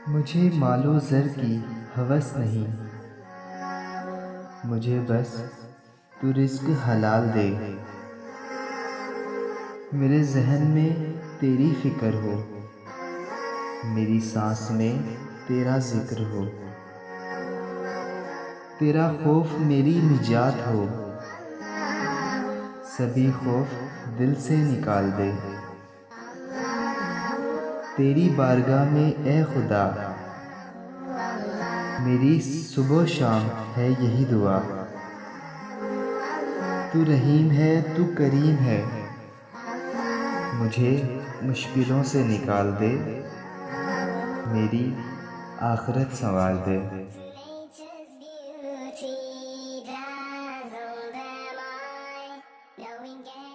مجھے مال و زر کی ہوس نہیں، مجھے بس تو رزق حلال دے۔ میرے ذہن میں تیری فکر ہو، میری سانس میں تیرا ذکر ہو، تیرا خوف میری نجات ہو، سبھی خوف دل سے نکال دے۔ تیری بارگاہ میں اے خدا، میری صبح و شام ہے یہی دعا۔ تو رحیم ہے، تو کریم ہے، مجھے مشکلوں سے نکال دے، میری آخرت سنوار دے۔ Nature's beauty dazzled am I, knowing